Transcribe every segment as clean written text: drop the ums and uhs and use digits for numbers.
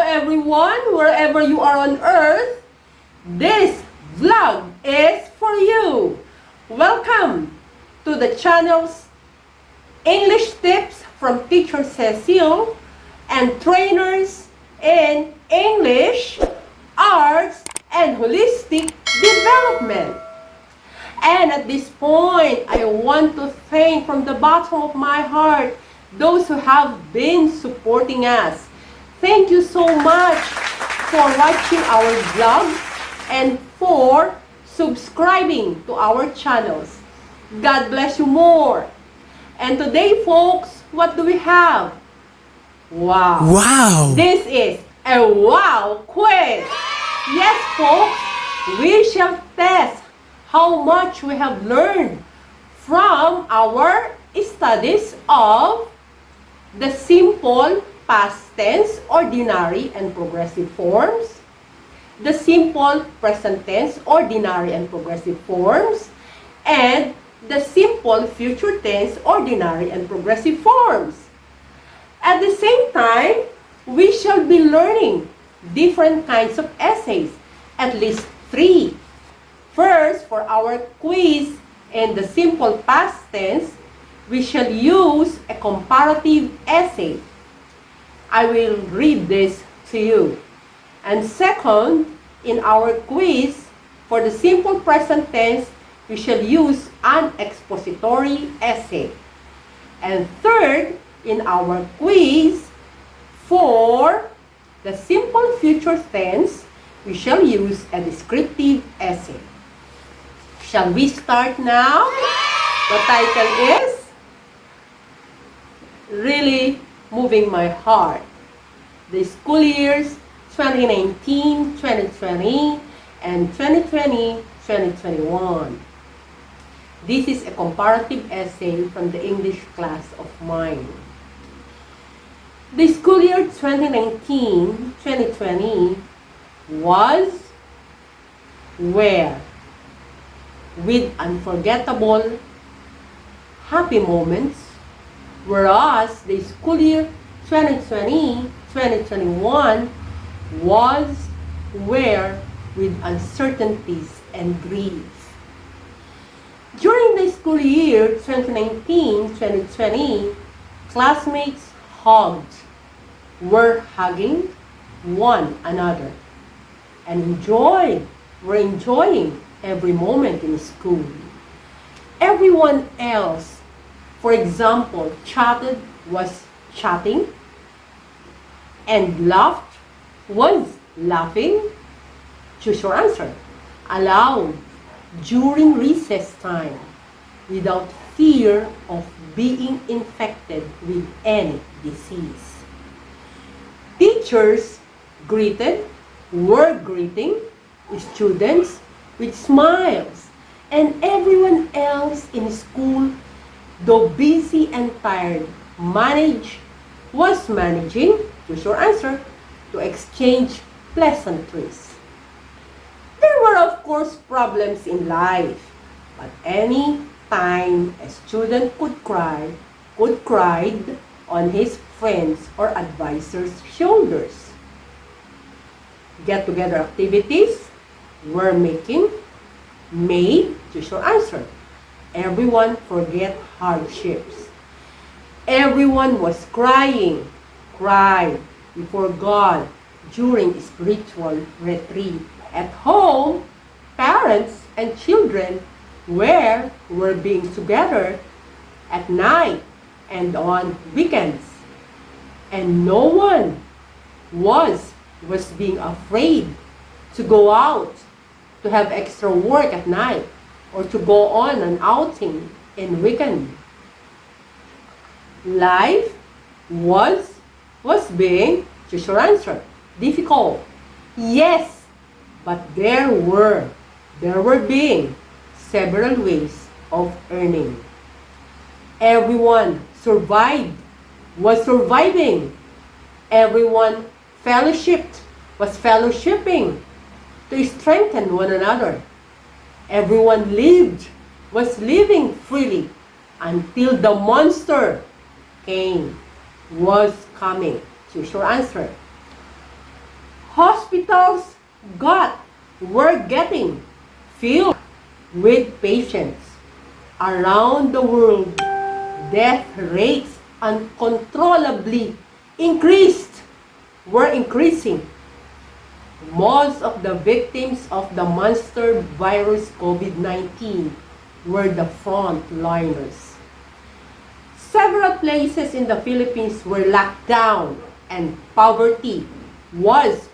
everyone, wherever you are on earth. This vlog is for you. Welcome to the channel's English Tips from Teacher Cecile and Trainers in English, Arts, and Holistic Development. And at this point, I want to thank from the bottom of my heart those who have been supporting us. Thank you so much for watching our vlogs and for subscribing to our channels. God bless you more. And today, folks, what do we have? Wow! Wow! This is a wow quiz. Yes, folks, we shall test how much we have learned from our studies of the simple past tense, ordinary, and progressive forms, the simple present tense, ordinary, and progressive forms, and the simple future tense, ordinary, and progressive forms. At the same time, we shall be learning different kinds of essays, at least 3. First, for our quiz in the simple past tense, we shall use a comparative essay. I will read this to you. And second, in our quiz, for the simple present tense, we shall use an expository essay. And third, in our quiz, for the simple future tense, we shall use a descriptive essay. Shall we start now? The title is really moving my heart. The school years 2019-2020 and 2020-2021. This is a comparative essay from the English class of mine. The school year 2019-2020 was where? With unforgettable happy moments, whereas the school year 2020-2021 was where with uncertainties and grief. During the school year 2019-2020, classmates were hugging one another and were enjoying every moment in school. Everyone else, for example, was chatting, and was laughing. Choose your answer. Aloud during recess time without fear of being infected with any disease. Teachers were greeting students with smiles, and everyone else in school, though busy and tired, was managing, choose your answer, to exchange pleasantries. There were, of course, problems in life, but any time a student could cry on his friends or advisors' shoulders. Get-together activities were made, choose your answer. Everyone forget hardships. Everyone was cried before God during spiritual retreat. At home, parents and children were being together at night and on weekends. And no one was being afraid to go out, to have extra work at night, or to go on an outing in weekend. Life was being, choose your answer, difficult. Yes, but there were being several ways of earning. Everyone was surviving. Everyone was fellowshipping to strengthen one another. Everyone was living freely until the monster was coming. Choose your answer. Hospitals were getting filled with patients. Around the world, death rates uncontrollably were increasing. Most of the victims of the monster virus COVID-19 were the frontliners. Several places in the Philippines were locked down and poverty was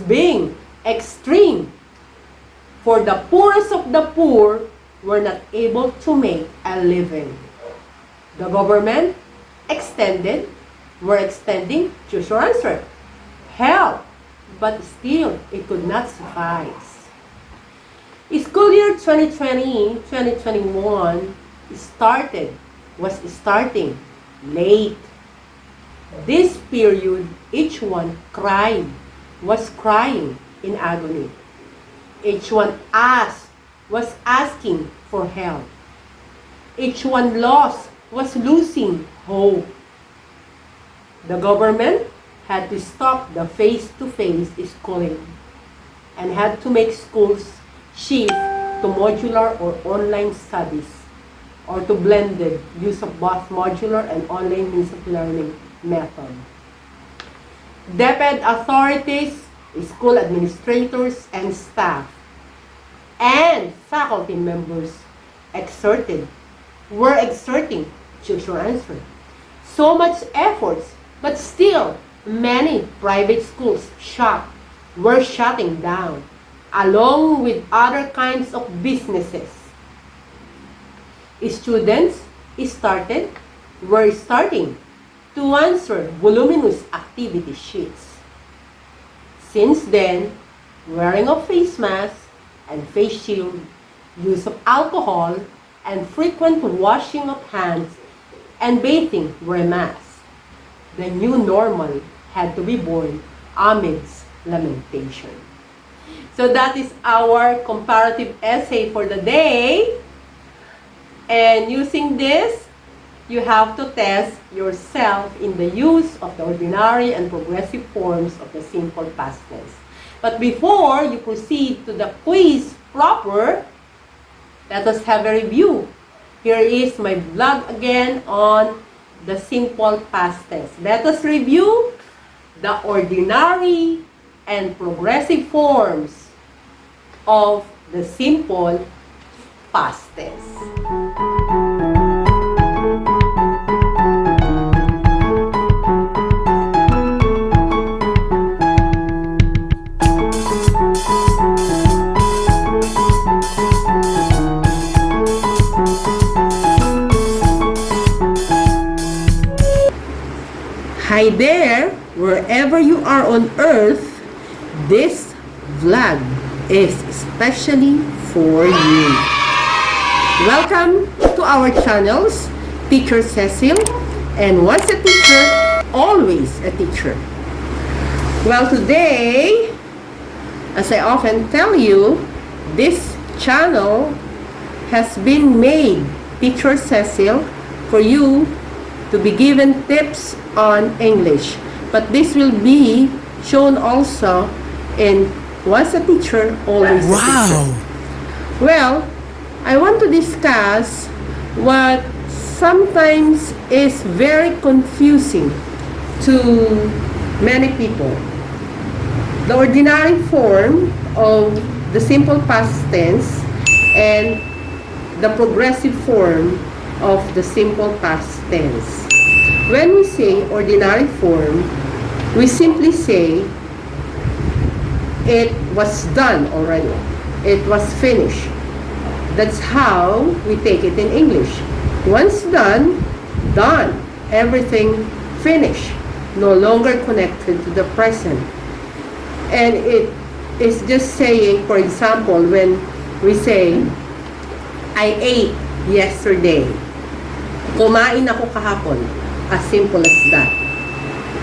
being extreme. For the poorest of the poor were not able to make a living. The government were extending choose your answer, help, but still it could not suffice. School year 2020-2021 was starting late. This period, each one was crying in agony. Each one was asking for help. Each one was losing hope. The government had to stop the face-to-face schooling and had to make schools shift to modular or online studies or to blended use of both modular and online means of learning method. DepEd authorities, school administrators and staff, and faculty members were exerting choose your answer. So much efforts, but still many private schools were shutting down, along with other kinds of businesses. Students were starting to answer voluminous activity sheets. Since then, wearing of face masks and face shield, use of alcohol, and frequent washing of hands and bathing were must. The new normal had to be born amidst lamentation. So that is our comparative essay for the day. And using this, you have to test yourself in the use of the ordinary and progressive forms of the simple past tense. But before you proceed to the quiz proper, let us have a review. Here is my vlog again on the simple past tense. Let us review the ordinary and progressive forms of the simple past tense. Hi there, wherever you are on earth, this vlog is especially for you. Welcome to our channels, Teacher Cecil, and once a teacher, always a teacher. Well, today, as I often tell you, this channel has been made, Teacher Cecil, for you to be given tips on English. But this will be shown also in once a teacher, always a teacher. Well, I want to discuss what sometimes is very confusing to many people. The ordinary form of the simple past tense and the progressive form of the simple past tense. When we say ordinary form, we simply say it was done already. It was finished. That's how we take it in English. Once done, done. Everything finished. No longer connected to the present. And it is just saying, for example, when we say, I ate yesterday. Kumain ako kahapon. As simple as that.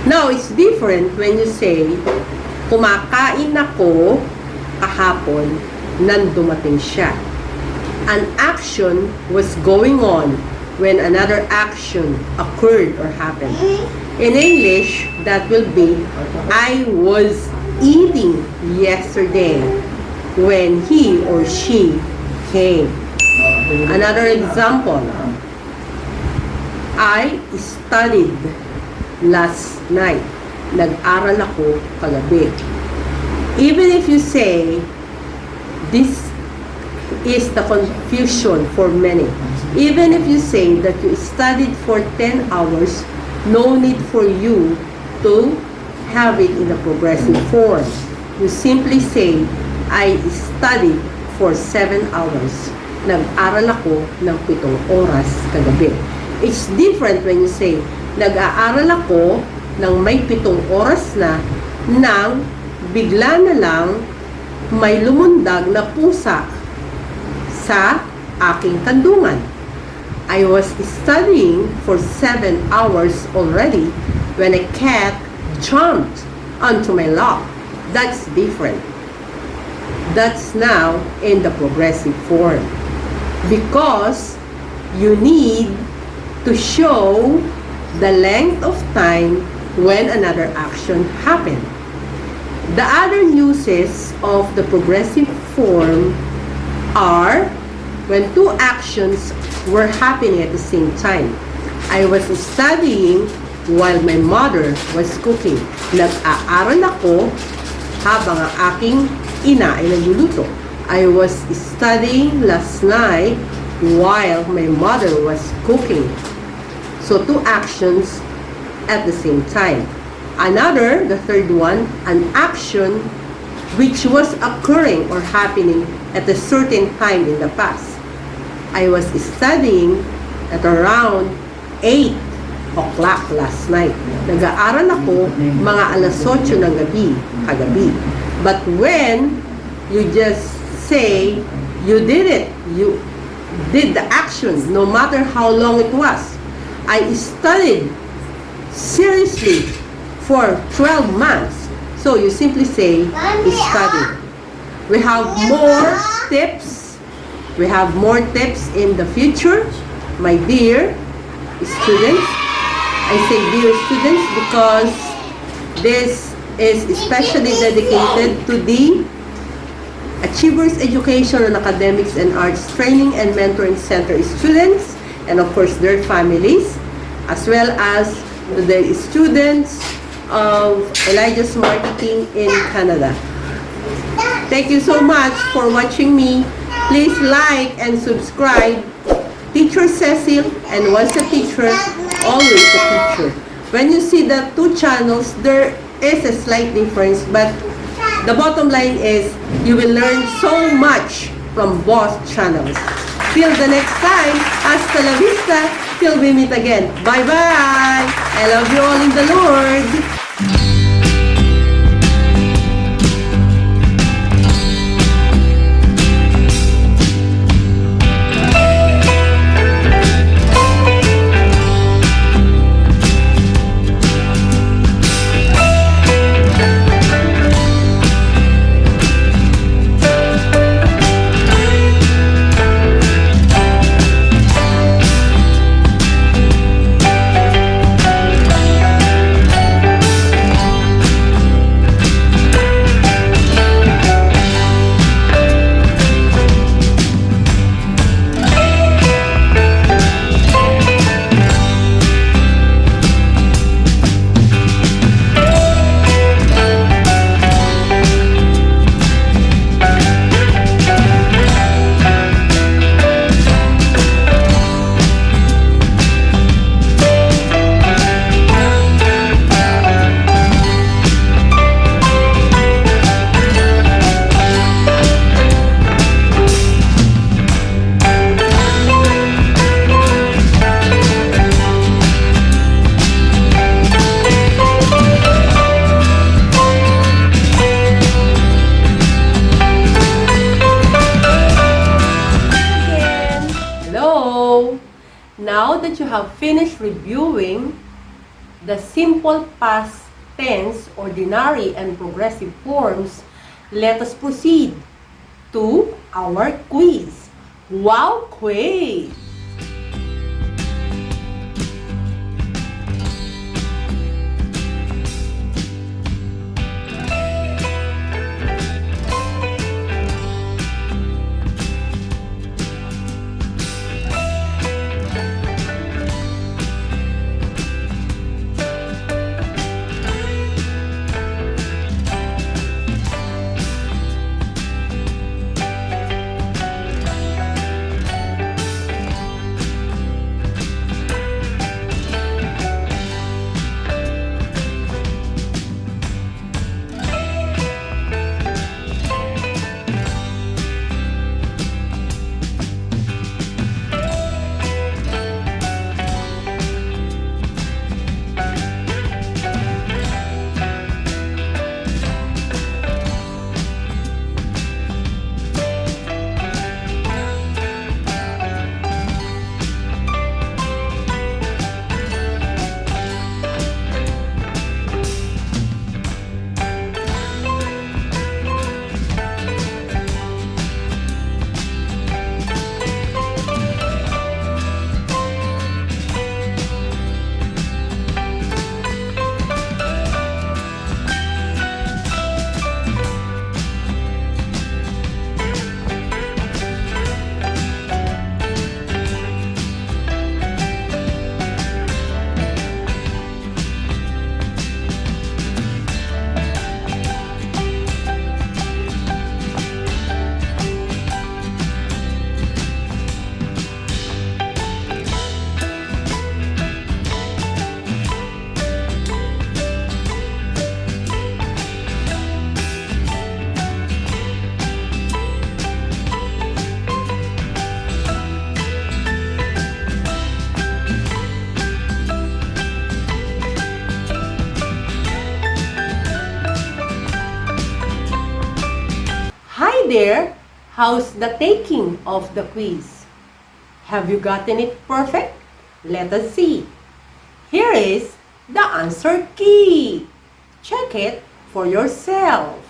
Now, it's different when you say, kumakain ako kahapon nang dumating siya. An action was going on when another action occurred or happened. In English, that will be, I was eating yesterday when he or she came. Another example, I studied last night. Nag-aral ako kagabi. Even if you say, this is the confusion for many. Even if you say that you studied for 10 hours, no need for you to have it in the progressive form. You simply say, I studied for 7 hours. Nag-aral ako ng 7 oras kagabi. It's different when you say, nag-aaral ako ng may 7 oras na nang bigla na lang may lumundag na pusa sa aking kandungan. I was studying for 7 hours already when a cat jumped onto my lap. That's different. That's now in the progressive form. Because you need to show the length of time when another action happened. The other uses of the progressive form are when two actions were happening at the same time. I was studying while my mother was cooking. Nag-aaral ako habang ang aking ina ay nagluluto. I was studying last night while my mother was cooking. So two actions at the same time. Another, the third one, an action which was occurring or happening at a certain time in the past. I was studying at around 8 o'clock last night. Nag-aaral ako mga alas 8 ng gabi, kagabi. But when you just say, you did it, you did the action, no matter how long it was. I studied seriously for 12 months. So you simply say, studied. We have more tips. We have more tips in the future, my dear students. I say dear students because this is especially dedicated to the Achievers Education on Academics and Arts Training and Mentoring Center students, and of course their families, as well as the students of Elijah's Marketing in Canada. Thank you so much for watching me. Please like and subscribe. Teacher CECILLE, and once a teacher, always a teacher. When you see the two channels, there is a slight difference, but the bottom line is you will learn so much from both channels. Till the next time, hasta la vista, till we meet again. Bye-bye! I love you all in the Lord! Now that you have finished reviewing the simple past tense, ordinary, and progressive forms, let us proceed to our quiz. Wow, quiz! Hi there! How's the taking of the quiz? Have you gotten it perfect? Let us see. Here is the answer key. Check it for yourself.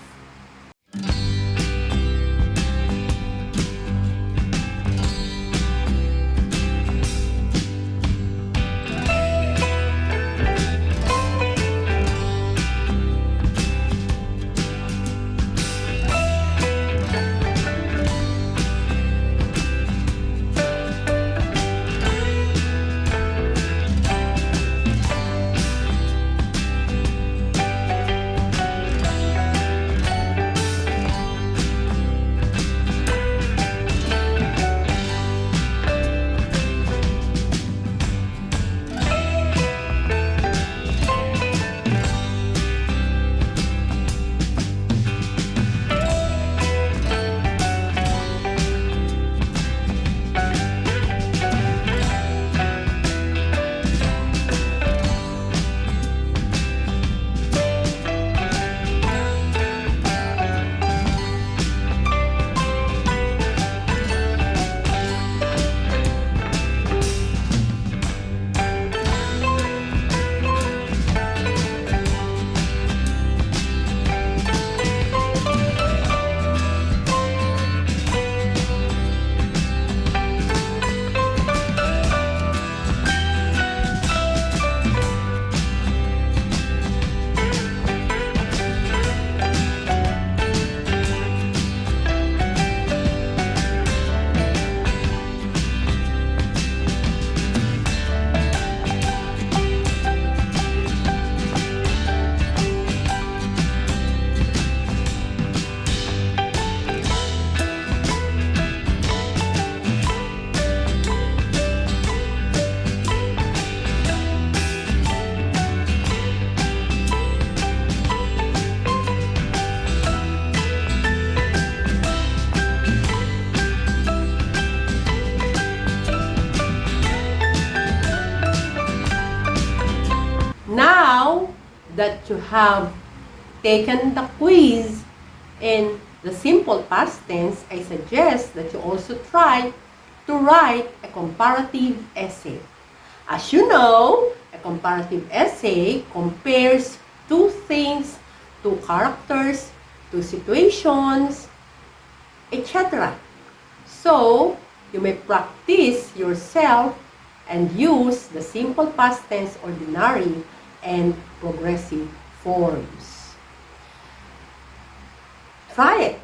Now that you have taken the quiz in the simple past tense, I suggest that you also try to write a comparative essay. As you know, a comparative essay compares two things, two characters, two situations, etc. So, you may practice yourself and use the simple past tense, ordinary, and progressive forms. Try it.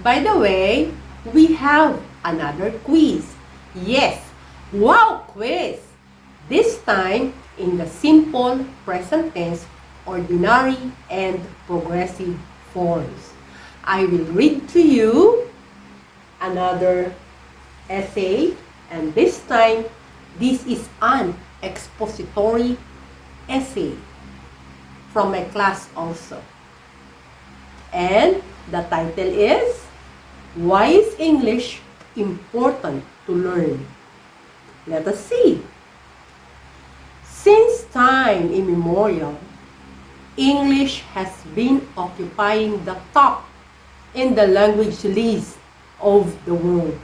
By the way, we have another quiz. Yes, wow quiz! This time in the simple present tense, ordinary, and progressive forms. I will read to you another essay, and this time, this is an expository essay from my class also. And the title is, Why is English Important to Learn? Let us see. Since time immemorial, English has been occupying the top in the language list of the world.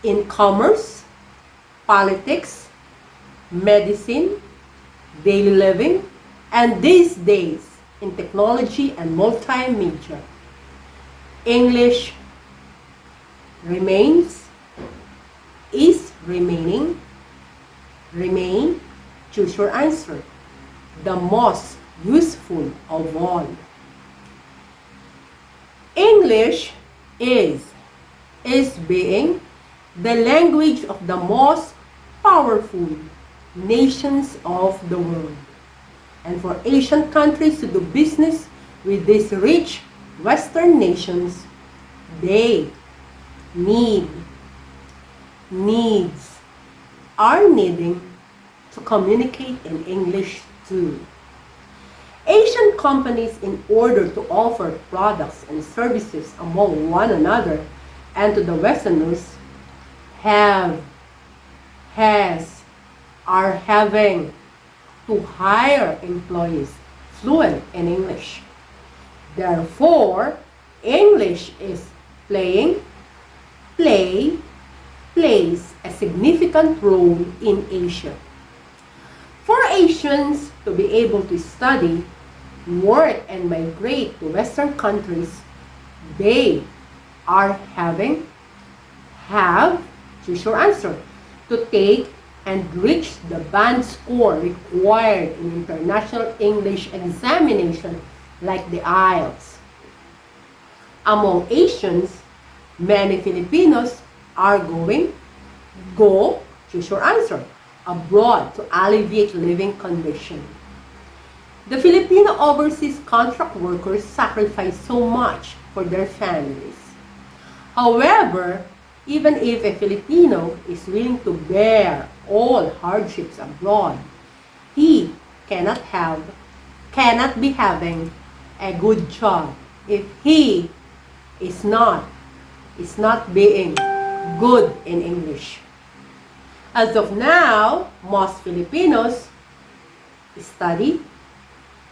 In commerce, politics, medicine, daily living, and these days in technology and multimedia. English remains, is remaining, remain, choose your answer, the most useful of all. English is being the language of the most powerful nations of the world. And for Asian countries to do business with these rich Western nations, they are needing to communicate in English too. Asian companies, in order to offer products and services among one another and to the Westerners, are having to hire employees fluent in English. Therefore, English is playing, plays a significant role in Asia. For Asians to be able to study, work, and migrate to Western countries, they are choose your answer, to take and reach the band score required in international English examination like the IELTS. Among Asians, many Filipinos are choose your answer, abroad to alleviate living conditions. The Filipino overseas contract workers sacrifice so much for their families. However, even if a Filipino is willing to bear all hardships abroad, he cannot be having a good job if he is not being good in English. As of now, most Filipinos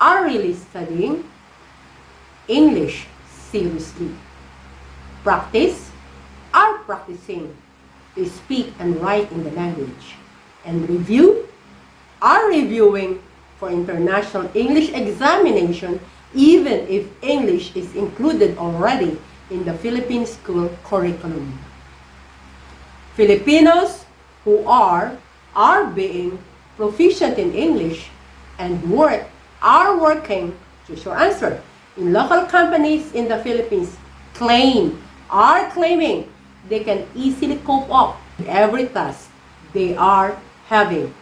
are really studying English seriously. Are practicing to speak and write in the language. And are reviewing for international English examination even if English is included already in the Philippine school curriculum. Filipinos who are being proficient in English and are working, choose your answer, in local companies in the Philippines are claiming they can easily cope up with every task they are having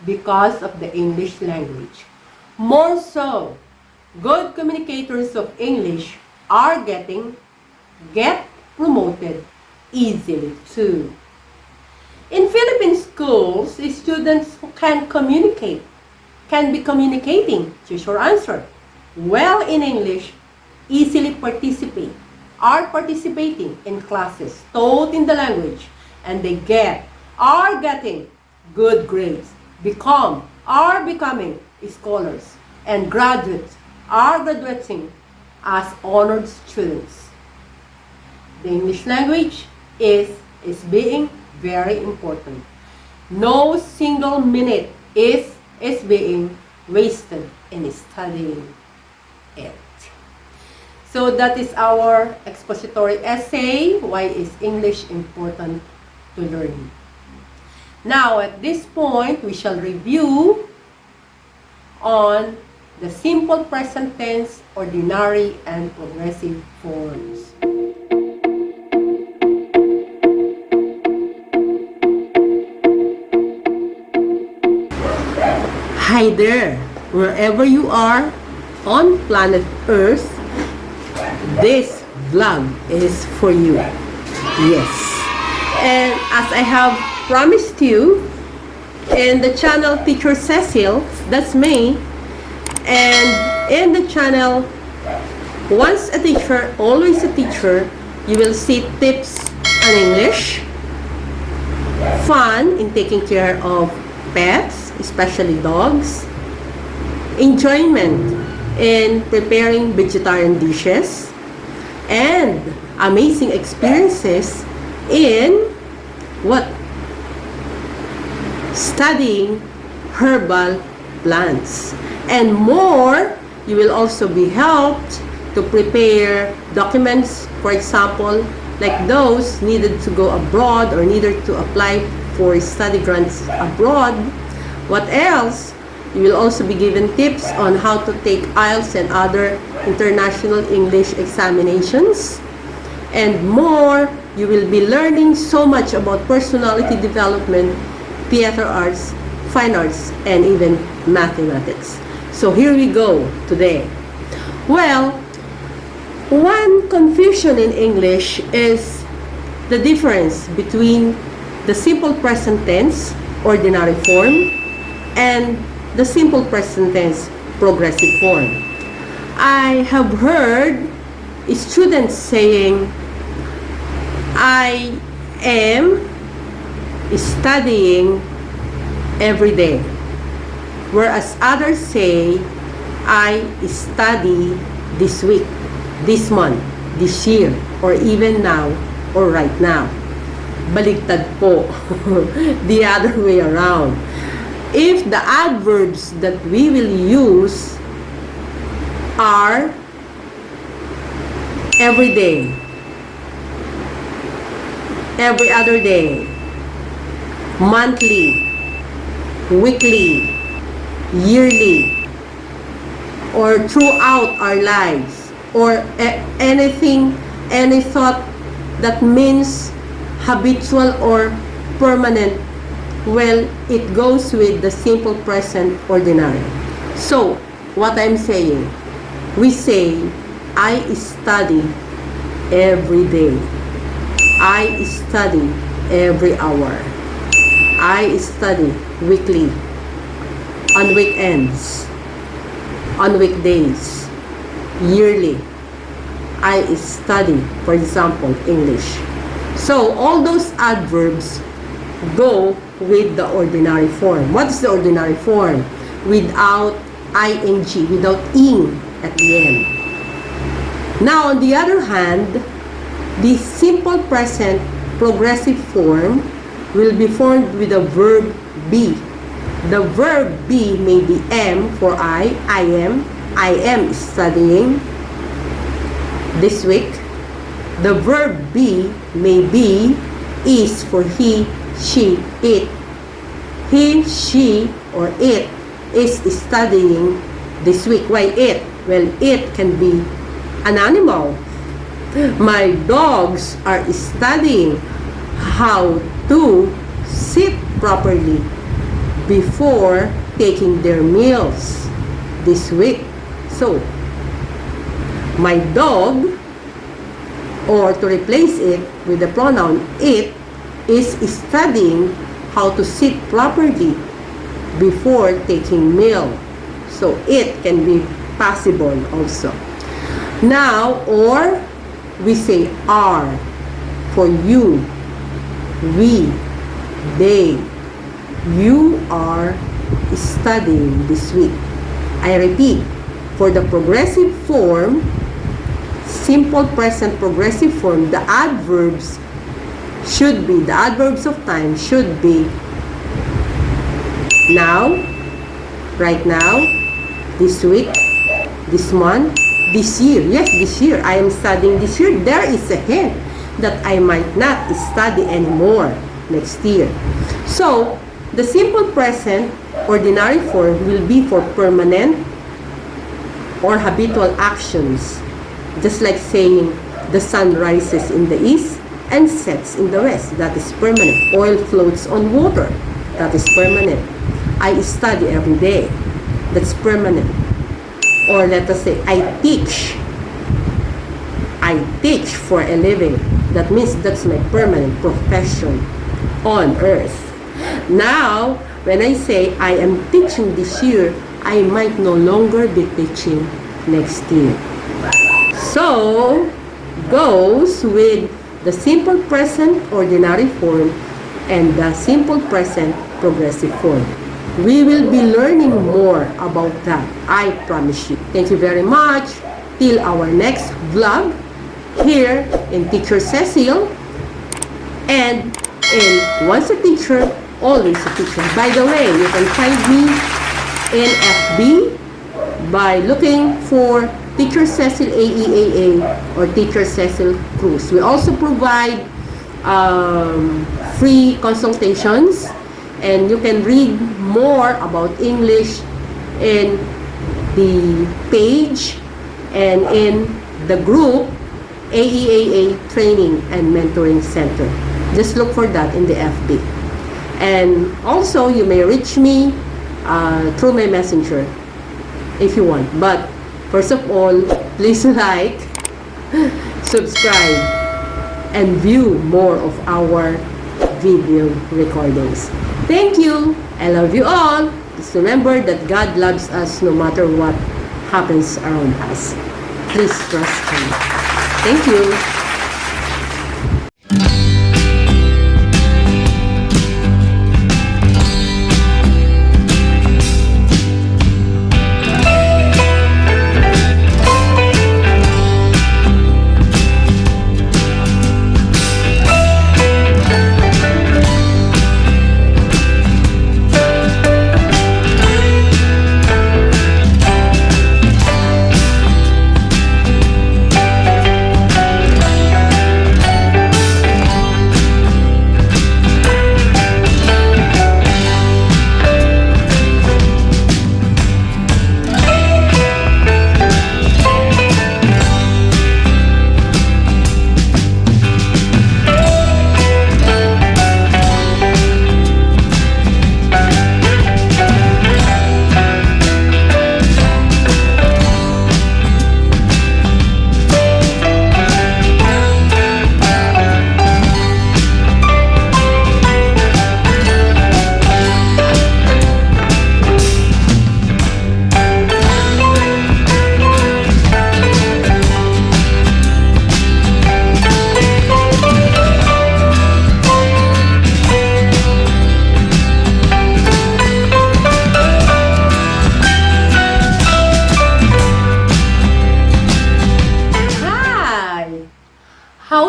because of the English language. More so, good communicators of English are get promoted easily too. In Philippine schools, students who can be communicating, choose your answer, well in English, easily are participating in classes taught in the language, and they are getting good grades, are becoming scholars, and are graduating as honored students. The English language is being very important. No single minute is being wasted in studying it. So that is our expository essay, why is English important to learn. Now at this point, we shall review on the simple present tense, ordinary, and progressive forms. Hi there, wherever you are on planet Earth, this vlog is for you. Yes. And as I have promised you, in the channel Teacher Cecile, that's me, and in the channel Once a Teacher, Always a Teacher, you will see tips on English, fun in taking care of pets, especially dogs, enjoyment in preparing vegetarian dishes, and amazing experiences in studying herbal plants. And more, you will also be helped to prepare documents, for example, like those needed to go abroad or needed to apply for study grants abroad. What else? You will also be given tips on how to take IELTS and other international English examinations. And more, you will be learning so much about personality development, theater arts, fine arts, and even mathematics. So here we go today. Well, one confusion in English is the difference between the simple present tense, ordinary form, and the simple present tense, progressive form. I have heard students saying, I am studying every day, whereas others say, I study this week. this month, this year, or even now, or right now. Baligtad po. The other way around. If the adverbs that we will use are every day, every other day, monthly, weekly, yearly, or throughout our lives, or anything, any thought that means habitual or permanent, well, it goes with the simple present ordinary. So, what I'm saying, we say, I study every day. I study every hour. I study weekly, on weekends, on weekdays, yearly. I study, for example, English. So, all those adverbs go with the ordinary form. What is the ordinary form? Without ing, without ing at the end. Now, on the other hand, the simple present progressive form will be formed with the verb be. The verb be may be am for I am studying this week. The verb be may be is for he, she, it. He, she, or it is studying this week. Why it? Well, it can be an animal. My dogs are studying how to sit properly before taking their meals this week. So, my dog, or to replace it with the pronoun it, is studying how to sit properly before taking meal. So, it can be possible also. Now, or we say are for you, we, they. You are studying this week. I repeat, for the progressive form, simple present progressive form, the adverbs should be, the adverbs of time should be now, right now, this week, this month, this year. Yes, this year. I am studying this year. There is a hint that I might not study anymore next year. So, the simple present ordinary form will be for permanent or habitual actions. Just like saying, the sun rises in the east and sets in the west. That is permanent. Oil floats on water. That is permanent. I study every day. That's permanent. Or let us say, I teach. I teach for a living. That means that's my permanent profession on earth. Now, when I say I am teaching this year, I might no longer be teaching next year. So, goes with the simple present ordinary form and the simple present progressive form. We will be learning more about that, I promise you. Thank you very much. Till our next vlog here in Teacher Cecile and in Once a Teacher, Always a Teacher. By the way, you can find me in FB by looking for Teacher Cecile AEAA or Teacher Cecile Cruz. We also provide free consultations, and you can read more about English in the page and in the group AEAA Training and Mentoring Center. Just look for that in the FB. And also, you may reach me through my messenger if you want. But first of all, please like, subscribe, and view more of our video recordings. Thank you. I love you all. Just remember that God loves us no matter what happens around us. Please trust Him. Thank you.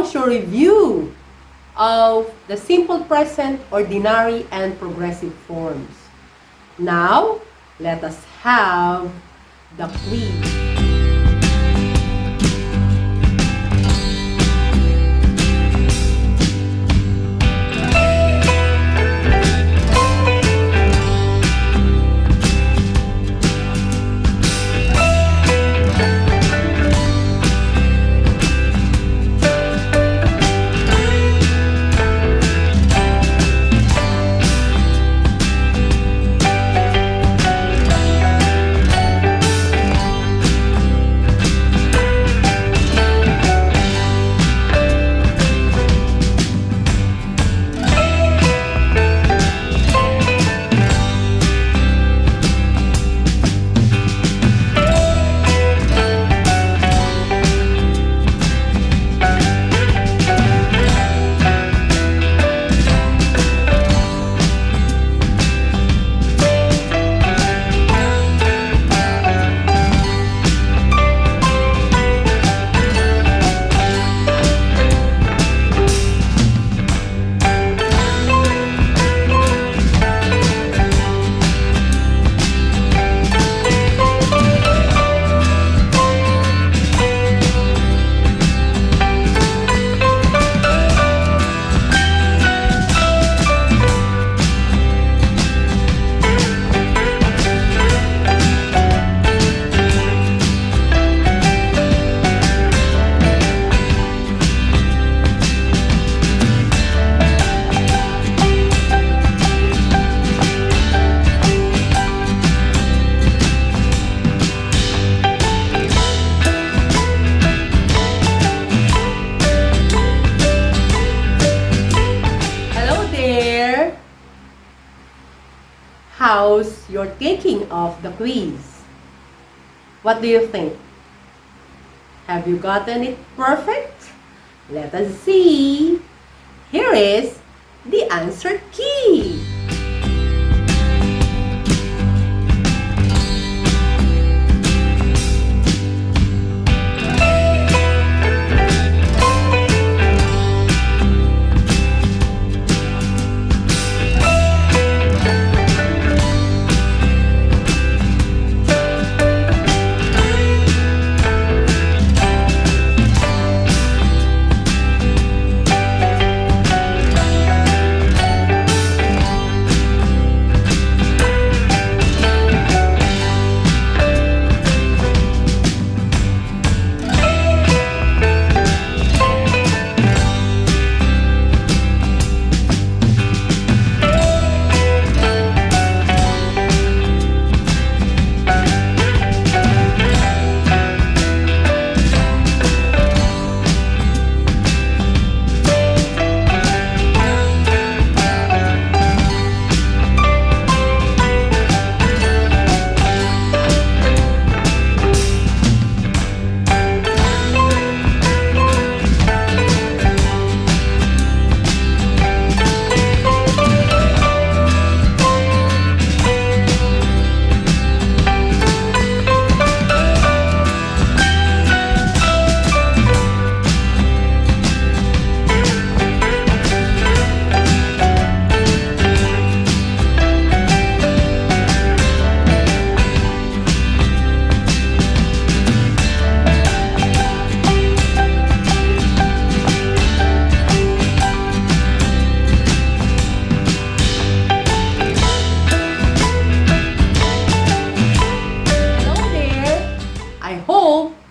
punctual review of the simple present, ordinary, and progressive forms. Now, let us have the quiz. How's your taking of the quiz? What do you think? Have you gotten it perfect? Let us see. Here is the answer key.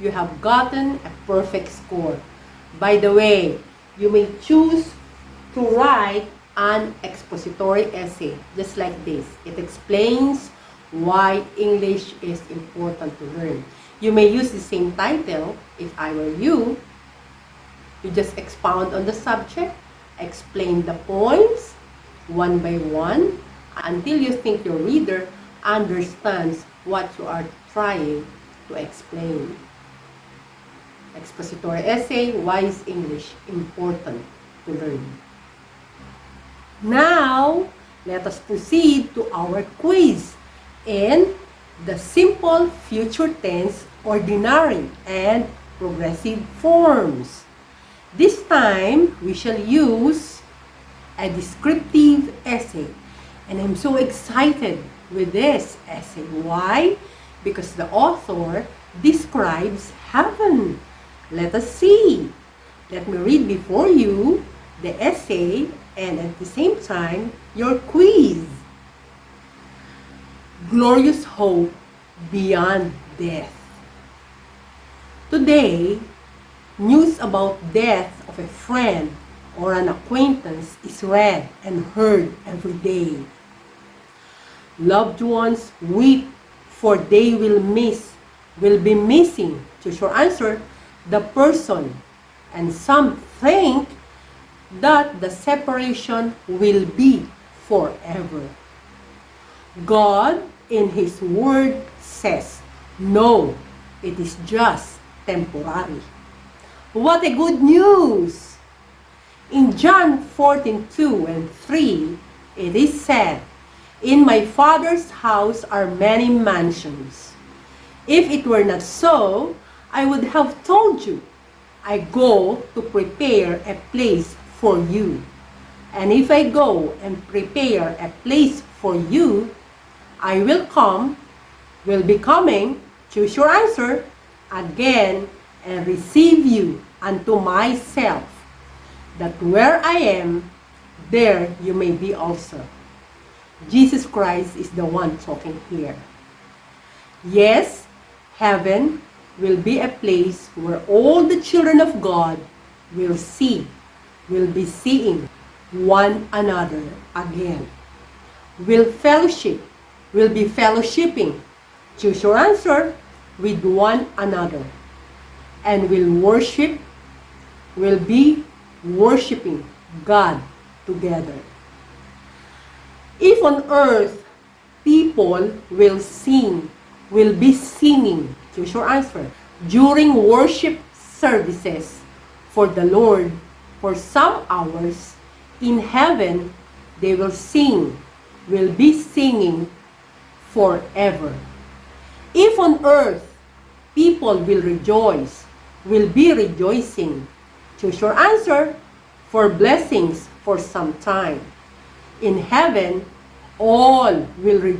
You have gotten a perfect score. By the way, you may choose to write an expository essay, just like this. It explains why English is important to learn. You may use the same title. If I were you, you just expound on the subject, explain the points one by one, until you think your reader understands what you are trying to explain. Expository essay, why is English important to learn? Now, let us proceed to our quiz in the simple future tense, ordinary, and progressive forms. This time, we shall use a descriptive essay. And I'm so excited with this essay. Why? Because the author describes heaven. Let us see. Let me read before you the essay and at the same time, your quiz. Glorious hope beyond death. Today, news about death of a friend or an acquaintance is read and heard every day. Loved ones weep for they will be missing, choose your answer, the person. And some think that the separation will be forever. God in His Word says, no, it is just temporary. What a good news! In John 14:2 and 3, it is said, in my Father's house are many mansions. If it were not so, I would have told you, I go to prepare a place for you. And if I go and prepare a place for you, I will be coming, choose your answer, again, and receive you unto myself, that where I am, there you may be also. Jesus Christ is the one talking here. Yes, heaven will be a place where all the children of God will be seeing one another again. Will be fellowshipping, choose your answer, with one another. And will be worshiping God together. If on earth people will be singing, choose your answer, during worship services for the Lord for some hours, in heaven they will be singing forever. If on earth people will be rejoicing, choose your answer, for blessings for some time. In heaven, all will be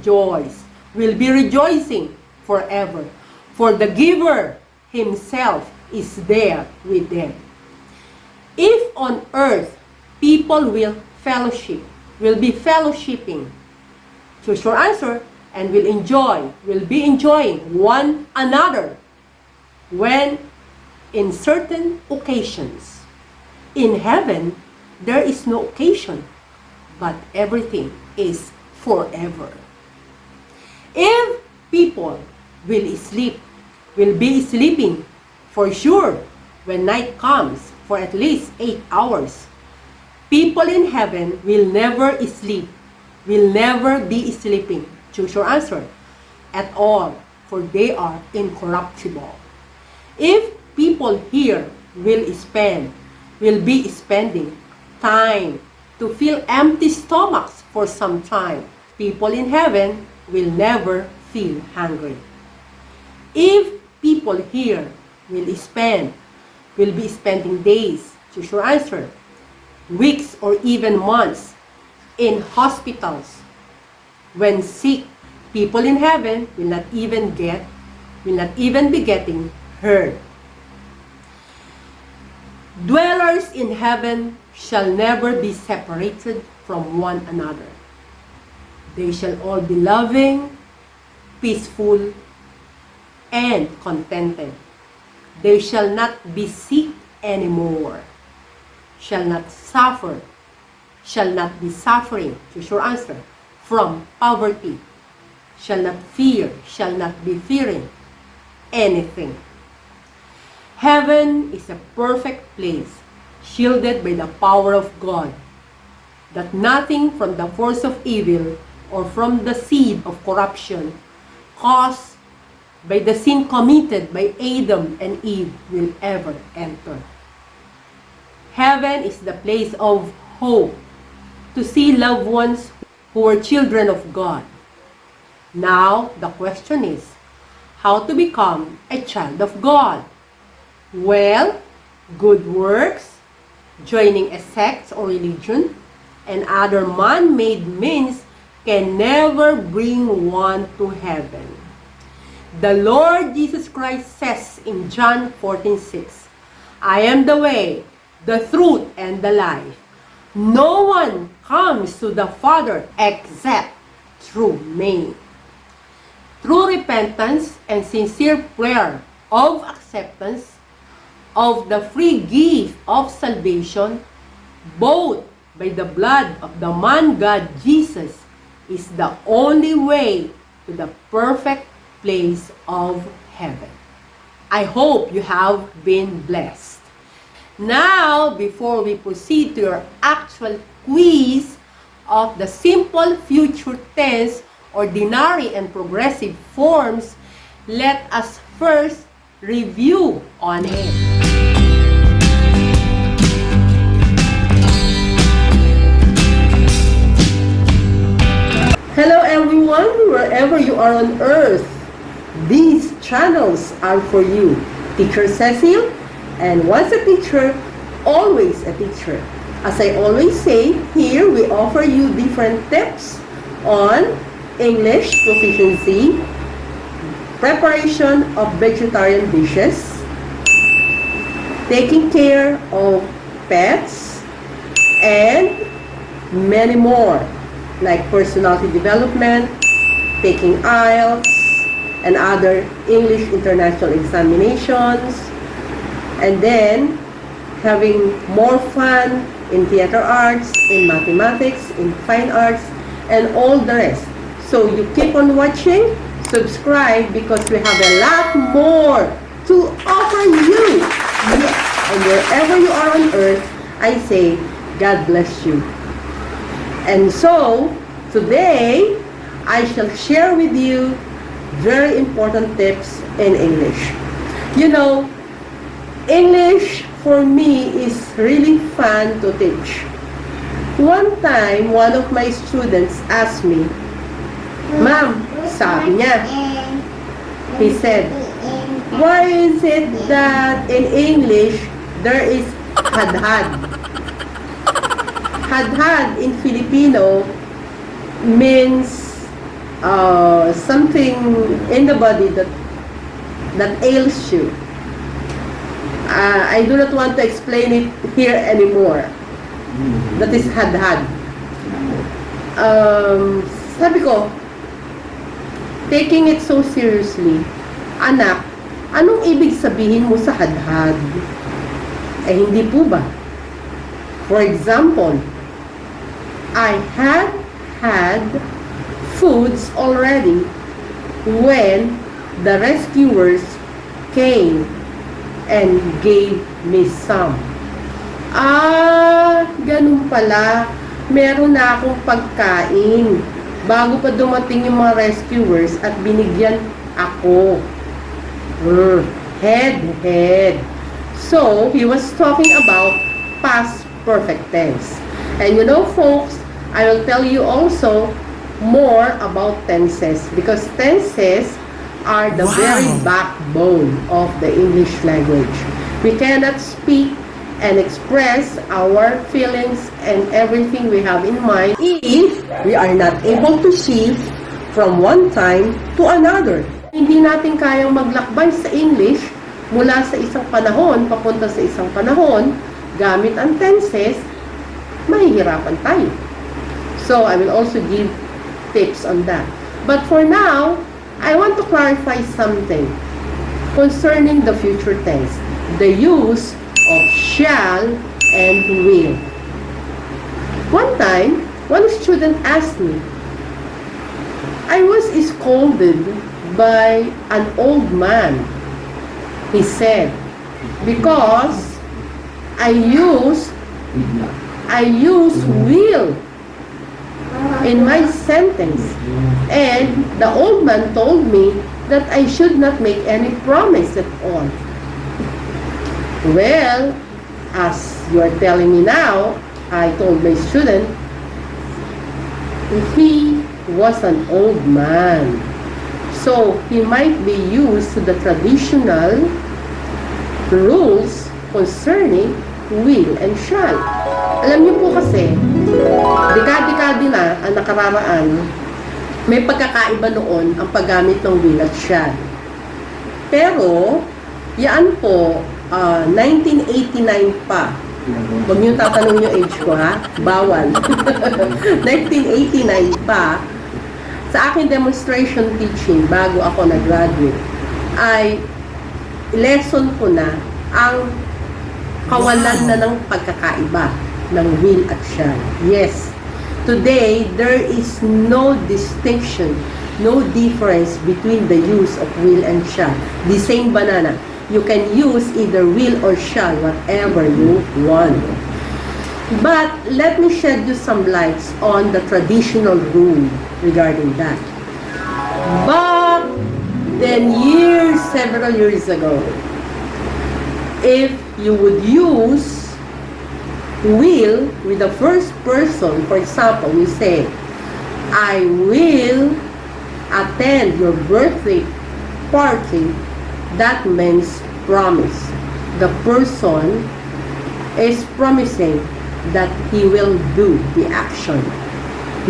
rejoicing forever, for the giver himself is there with them. If on earth people will be fellowshipping, choose your answer, and will be enjoying one another when in certain occasions. In heaven, there is no occasion, but everything is forever. If people will be sleeping for sure when night comes for at least 8 hours, people in heaven will never be sleeping, choose your answer, at all, for they are incorruptible. If people here will be spending time to fill empty stomachs for some time, people in heaven will never feel hungry. If people here will be spending days, choose your answer, weeks or even months in hospitals when sick, people in heaven will not even be getting hurt. Dwellers in heaven shall never be separated from one another. They shall all be loving, peaceful, and contented. They shall not be sick anymore, shall not be suffering, choose your answer, from poverty, shall not be fearing anything. Heaven is a perfect place, shielded by the power of God, that nothing from the force of evil or from the seed of corruption caused by the sin committed by Adam and Eve will ever enter. Heaven is the place of hope to see loved ones who were children of God. Now, the question is, how to become a child of God? Well, good works, Joining a sect or religion and other man-made means can never bring one to heaven. The Lord Jesus Christ says in John 14:6, I am the way, the truth, and the life. No one comes to the Father except through me. True repentance and sincere prayer of acceptance of the free gift of salvation, both by the blood of the man God Jesus, is the only way to the perfect place of heaven. I hope you have been blessed. Now, before we proceed to your actual quiz of the simple future tense, ordinary and progressive forms, let us first review on it. Hello everyone, wherever you are on earth, these channels are for you. Teacher Cecile, and once a teacher, always a teacher. As I always say, here we offer you different tips on English proficiency, preparation of vegetarian dishes, taking care of pets, and many more, like personality development, taking IELTS, and other English international examinations, and then having more fun in theater arts, in mathematics, in fine arts, and all the rest. So you keep on watching, subscribe, because we have a lot more to offer you. Yes, and wherever you are on earth, I say, God bless you. And so, today, I shall share with you very important tips in English. You know, English for me is really fun to teach. One time, one of my students asked me, Ma'am, sabi niya, he said, why is it that in English there is had-had? Had-had in Filipino means something in the body that ails you. I do not want to explain it here anymore. That is had-had. Sabi ko, taking it so seriously, anak, anong ibig sabihin mo sa had-had? Eh, hindi po ba? For example, I had foods already when the rescuers came and gave me some. Ganun pala. Meron na akong pagkain bago pa dumating yung mga rescuers at binigyan ako. Had. So, he was talking about past perfect tense. And you know, folks, I will tell you also more about tenses, because tenses are the very backbone of the English language. We cannot speak and express our feelings and everything we have in mind if we are not able to shift from one time to another. Hindi natin kayang maglakbay sa English mula sa isang panahon papunta sa isang panahon gamit ang tenses, mahihirapan tayo. So, I will also give tips on that. But for now, I want to clarify something concerning the future tense, the use of shall and will. One time, one student asked me, I was scolded by an old man. He said, because I use will in my sentence, and the old man told me that I should not make any promise at all. Well, as you are telling me now, I told my student, he was an old man, so he might be used to the traditional rules concerning will and shall. Alam niyo po kasi, dekade-dekade na ang nakararaan, may pagkakaiba noon ang paggamit ng will at shall. Pero, yan po, 1989 pa. Huwag niyo tatanong yung age ko, ha? Bawal. 1989 pa, sa aking demonstration teaching, bago ako nag-graduate, ay lesson ko na ang kawalan na ng pagkakaiba ng will at shall. Yes, today, there is no distinction, no difference between the use of will and shall. The same banana. You can use either will or shall, whatever you want. But let me shed you some lights on the traditional rule regarding that. Back then, several years ago, if you would use will with the first person, for example, we say, I will attend your birthday party, that means promise. The person is promising that he will do the action.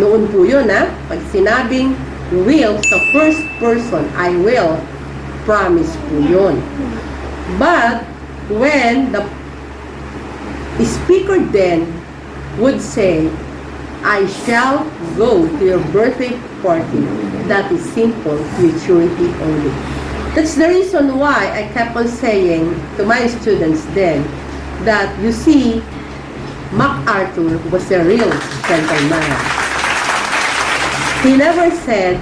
Noon po yun, ha? Pag sinabing will sa first person, I will, promise po yun. But when the speaker then would say, I shall go to your birthday party, that is simple futurity only. That's the reason why I kept on saying to my students then that, you see, MacArthur was a real gentleman. He never said,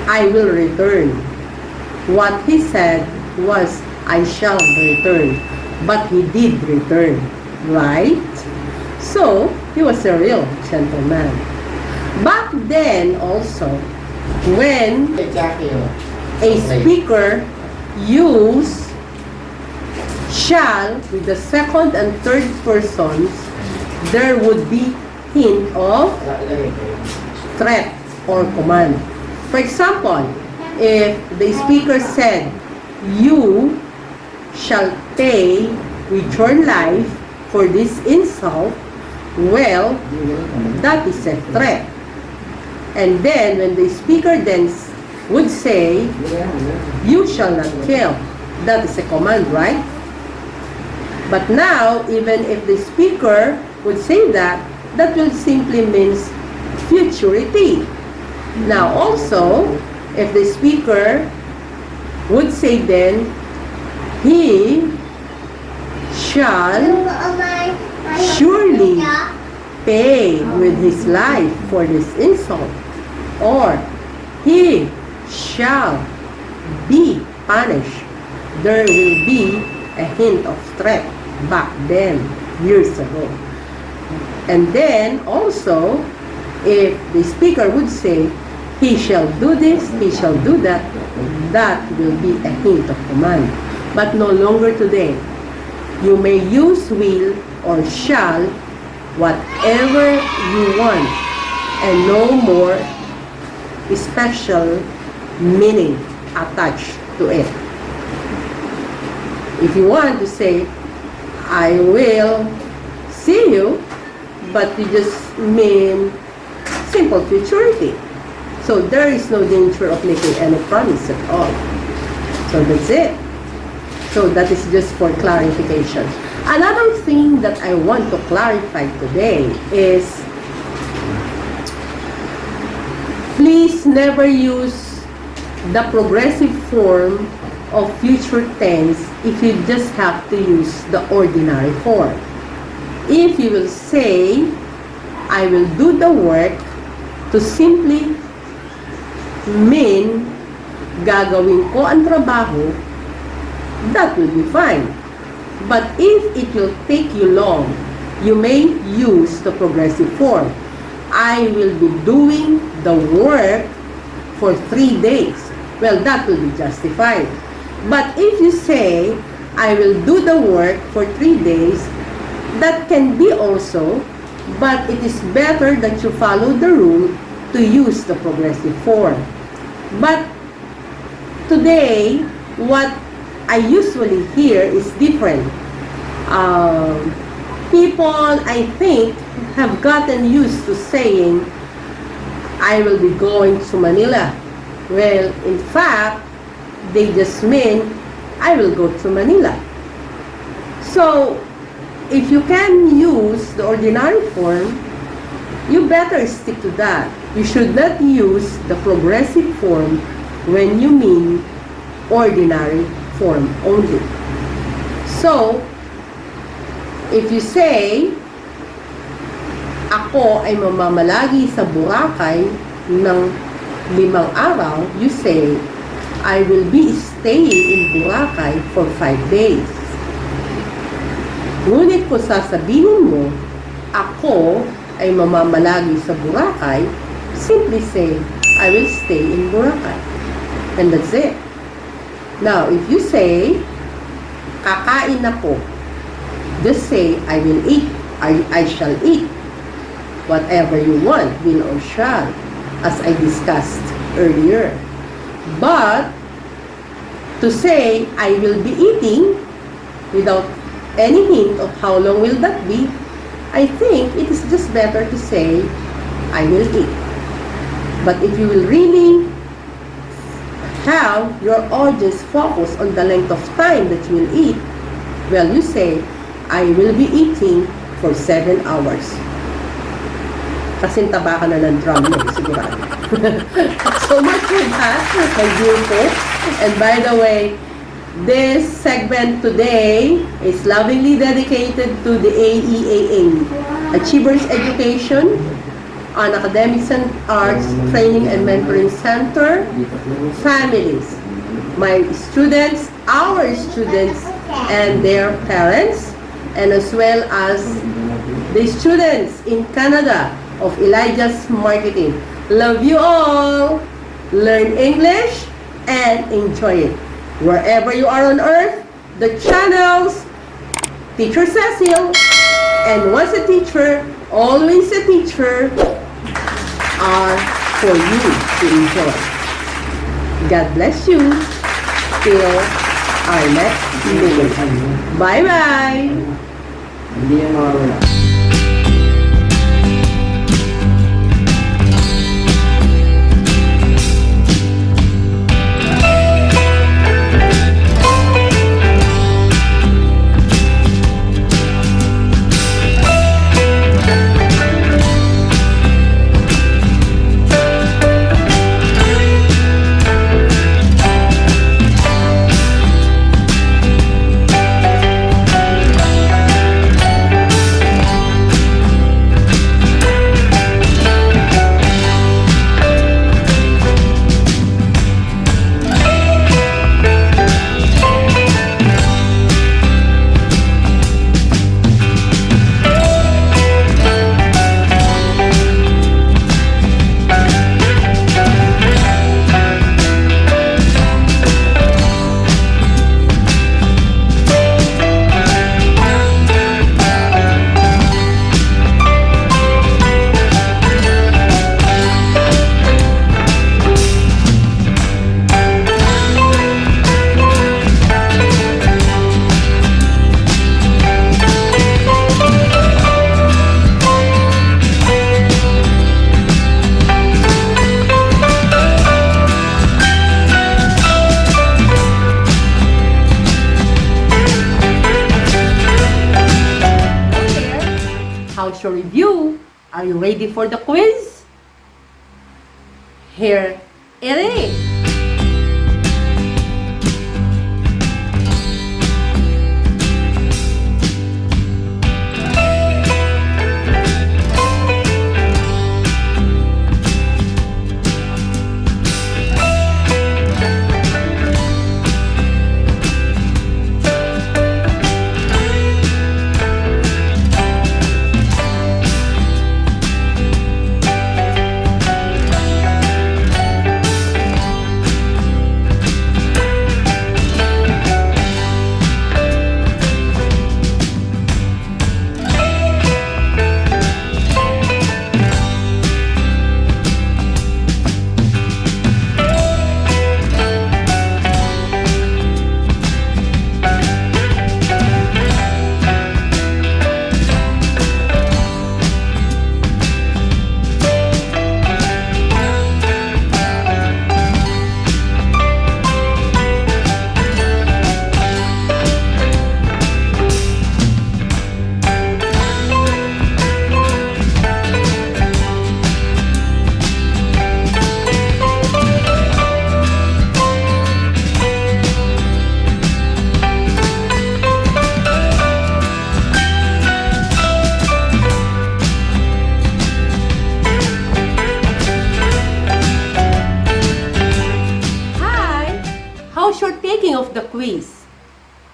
I will return. What he said was, I shall return. But he did return, right? So, he was a real gentleman. Back then also, when a speaker used shall with the second and third persons, there would be hint of threat or command. For example, if the speaker said, you shall pay with your life for this insult, well, that is a threat. And then when the speaker then would say, you shall not kill, that is a command, right? But now, even if the speaker would say that, that will simply means futurity. Now also, if the speaker would say then, he shall surely pay with his life for this insult, or he shall be punished, there will be a hint of threat back then, years ago. And then also, if the speaker would say, he shall do this, he shall do that, that will be a hint of command. But no longer today. You may use will or shall, whatever you want, and no more special meaning attached to it. If you want to say, I will see you, but you just mean simple futurity. So there is no danger of making any promise at all. So that's it. So that is just for clarification. Another thing that I want to clarify today is, please never use the progressive form of future tense if you just have to use the ordinary form. If you will say, I will do the work, to simply mean gagawin ko ang trabaho, that will be fine. But if it will take you long, you may use the progressive form. I will be doing the work for 3 days. Well, that will be justified. But if you say, I will do the work for 3 days, that can be also, but it is better that you follow the rule to use the progressive form. But today, what I usually hear is different. People, I think, have gotten used to saying, I will be going to Manila. Well, in fact, they just mean, I will go to Manila. So, if you can use the ordinary form, you better stick to that. You should not use the progressive form when you mean ordinary form only. So, if you say, ako ay mamamalagi sa Boracay ng 5 araw, you say, I will be staying in Boracay for 5 days. Ngunit kung sasabihin mo, ako ay mamamalagi sa Boracay, simply say, I will stay in Boracay. And that's it. Now, if you say, kakain ako, just say, I will eat. I shall eat. Whatever you want, will or shall, as I discussed earlier. But, to say, I will be eating, without any hint of how long will that be, I think it is just better to say, I will eat. But if you will really have your audience focus on the length of time that you will eat, well, you say, I will be eating for 7 hours. Kasing taba ka na ng drum mo, sigurado. So much for that, my dear folks. And by the way, this segment today is lovingly dedicated to the AEAA, Achievers Education on Academics and Arts Training and Mentoring Center, families, my students, our students, and their parents, and as well as the students in Canada of Elijah's Marketing. Love you all! Learn English and enjoy it. Wherever you are on earth, the channels, Teacher Cecile, and Once a Teacher, Always a Teacher, are for you to enjoy. God bless you. Till our next meeting. Bye-bye! Hindi yan mawawala. How's your review? Are you ready for the quiz? Here it is.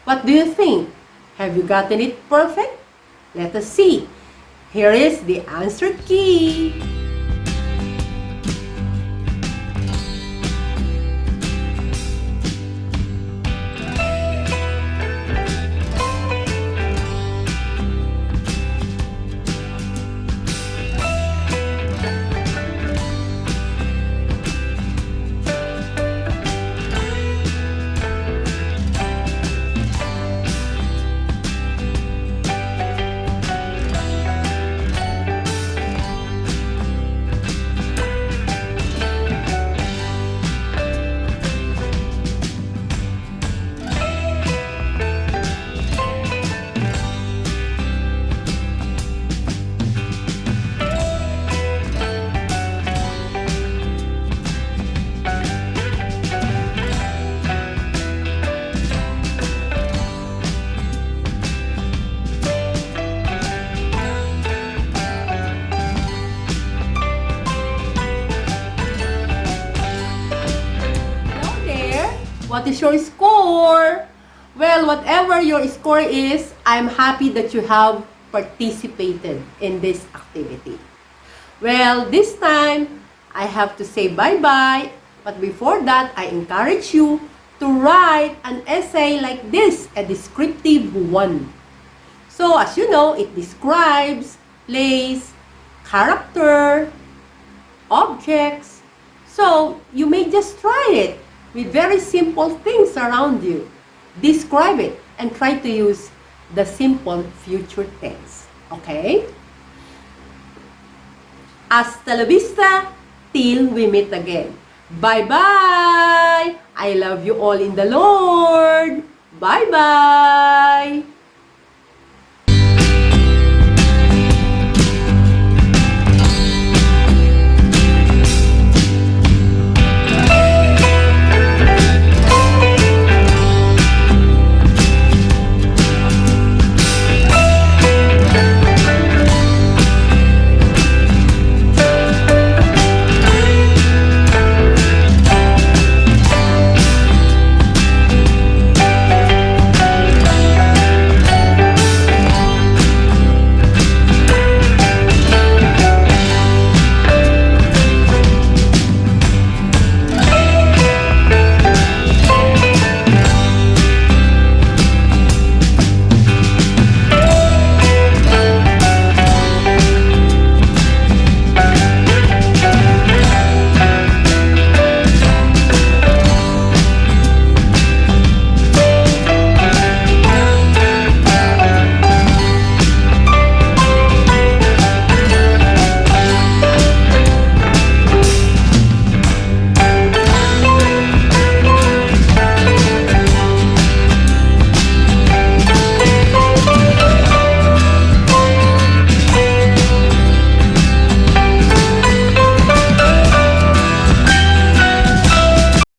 What do you think? Have you gotten it perfect? Let us see. Here is the answer key. What is your score? Well, whatever your score is, I'm happy that you have participated in this activity. Well, this time, I have to say bye-bye. But before that, I encourage you to write an essay like this, a descriptive one. So, as you know, it describes place, character, objects. So, you may just try it with very simple things around you. Describe it and try to use the simple future tense. Okay? Hasta la vista, till we meet again. Bye-bye! I love you all in the Lord. Bye-bye!